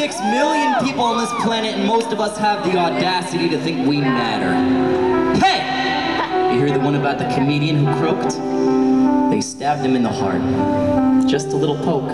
46 million people on this planet, and most of us have the audacity to think we matter. Hey! You hear the one about the comedian who croaked? They stabbed him in the heart. Just a little poke.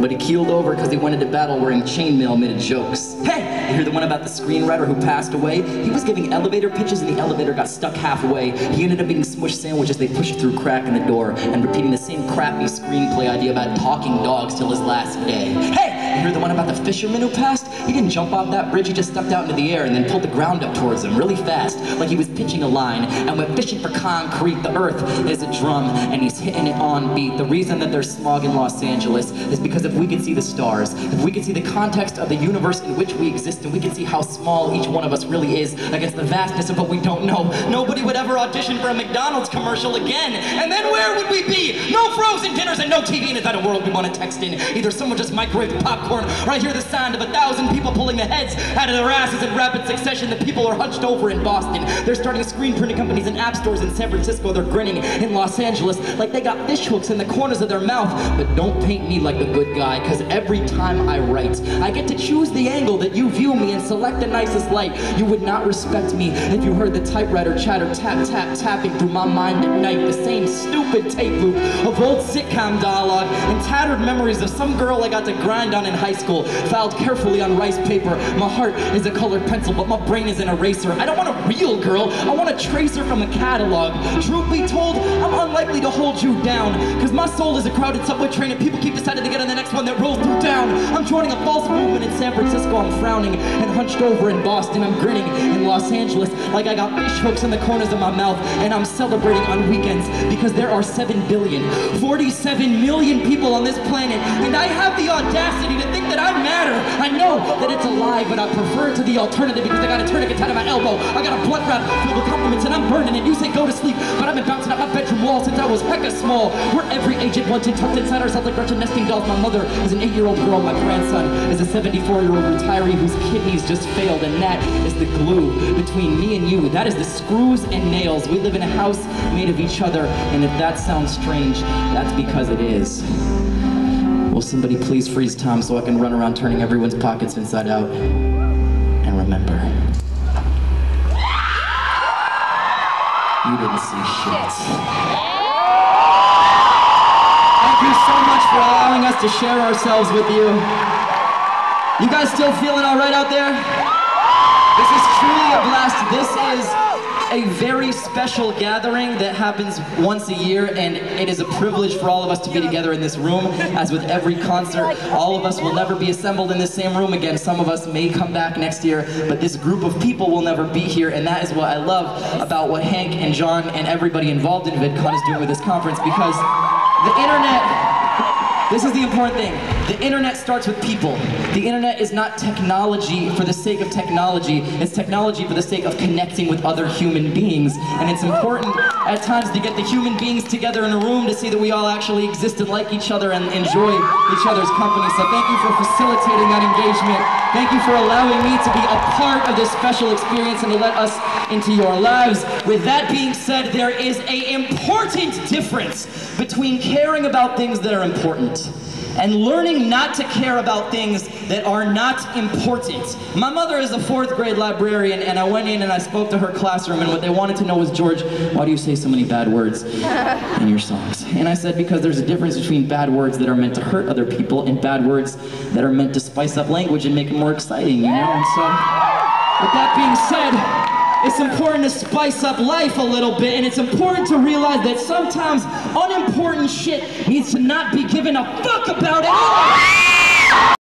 But he keeled over because he went into battle wearing chainmail made of jokes. Hey! You hear the one about the screenwriter who passed away? He was giving elevator pitches and the elevator got stuck halfway. He ended up eating smushed sandwiches they pushed through crack in the door and repeating the same crappy screenplay idea about talking dogs till his last day. Hey! You hear the one about the fisherman who passed? He didn't jump off that bridge, he just stepped out into the air and then pulled the ground up towards him really fast, like he was pitching a line. And we're fishing for concrete, the earth is a drum, and he's hitting it on beat. The reason that there's smog in Los Angeles is because if we could see the stars, if we could see the context of the universe in which we exist, and we could see how small each one of us really is against the vastness of what we don't know, nobody would ever audition for a McDonald's commercial again. And then where would we be? No frozen dinners and no TV, and is that a world we want to text in? Either someone just microwaved popcorn, or I hear the sound of 1,000 people pulling their heads out of their asses in rapid succession. The people are hunched over in Boston. They're starting screen printing companies and app stores in San Francisco. They're grinning in Los Angeles like they got fish hooks in the corners of their mouth. But don't paint me like the good guy, because every time I write, I get to choose the angle that you view me and select the nicest light. You would not respect me if you heard the typewriter chatter tap tap tapping through my mind at night. The same stupid tape loop of old sitcom dialogue and tattered memories of some girl I got to grind on in high school, filed carefully on rice paper. My heart is a colored pencil, but my brain is an eraser. I don't want a real girl, I want a tracer from a catalog. Truth be told, I'm unlikely to hold you down, because my soul is a crowded subway train and people keep deciding to get on the next one that rolls through town. I'm joining a false movement in San Francisco, I'm frowning and hunched over in Boston. I'm grinning in Los Angeles like I got fish hooks in the corners of my mouth, and I'm celebrating on weekends because there are 7 billion, 47 million people on this planet, and I have the audacity to think that I matter. I know that it's a lie, but I prefer to the alternative because I got a tourniquet tied to my elbow. I got a blood wrap filled with compliments and I'm burning, and you say go to sleep, but I've been bouncing up my bedroom wall since I was hecka small. We're every aged wanted, tucked inside ourselves like Gretchen nesting dolls. My mother is an 8-year-old girl, my grandson is a 74-year-old retiree whose kidneys just failed, and that is the glue between me and you. That is the screws and nails. We live in a house made of each other, and if that sounds strange, that's because it is. Will somebody please freeze time so I can run around turning everyone's pockets inside out? And remember, you didn't see shit. Thank you so much for allowing us to share ourselves with you. You guys still feeling all right out there? This is truly a blast. This is a very special gathering that happens once a year, and it is a privilege for all of us to be together in this room. As with every concert, all of us will never be assembled in the same room again. Some of us may come back next year, but this group of people will never be here, and that is what I love about what Hank and John and everybody involved in VidCon is doing with this conference, because the internet, this is the important thing. The internet starts with people. The internet is not technology for the sake of technology. It's technology for the sake of connecting with other human beings. And it's important at times to get the human beings together in a room to see that we all actually exist and like each other and enjoy each other's company. So thank you for facilitating that engagement. Thank you for allowing me to be a part of this special experience and to let us into your lives. With that being said, there is an important difference between caring about things that are important and learning not to care about things that are not important. My mother is a 4th grade librarian, and I went in and I spoke to her classroom, and what they wanted to know was, George, why do you say so many bad words in your songs? And I said, because there's a difference between bad words that are meant to hurt other people and bad words that are meant to spice up language and make it more exciting, you know? And so, with that being said, it's important to spice up life a little bit, and it's important to realize that sometimes unimportant shit needs to not be given a fuck about at all.